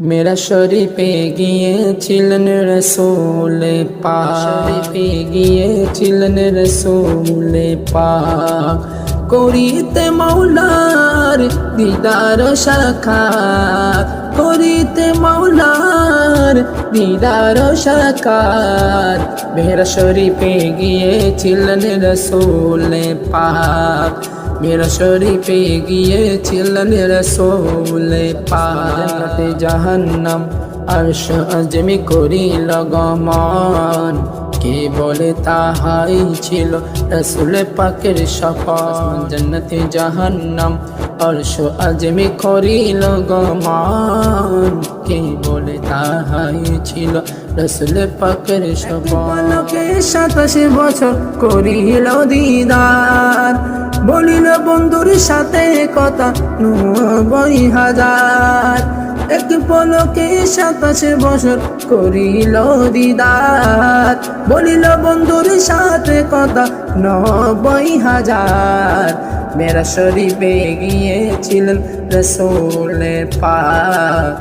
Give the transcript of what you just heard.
मेरा शरीफे গিয়েছিলেন রসূল পাক, শরীফে গিয়েছিলেন রসূল পাক, করিতে মাওলার দিদার সাক্ষাৎ, করিতে মাওলার দিদার সাক্ষাৎ। মেরা শরীফে গিয়েছিলেন রসূল পাক, मेरा शरीफे গিয়েছিলেন রসূল পাক। জান্নাতে জাহান্নাম আরশ আজমি করিল গমন, কে বলে তাহাই ছিল রসূল পাকের শপথ। জান্নাতে জাহান্নাম আরশ আজমি করিল গমন, কে বলে তাহাই ছিল রসূল পাকের শপথ। 27 বছর করিল দিদার, বলিল বন্ধুর সাথে কথা 90,000। এক পলকে 27 বছর করিল দিদার, বলিল বন্ধুর সাথে কথা 90,000। মেরা শরীফে গিয়েছিলেন রসূল পাক।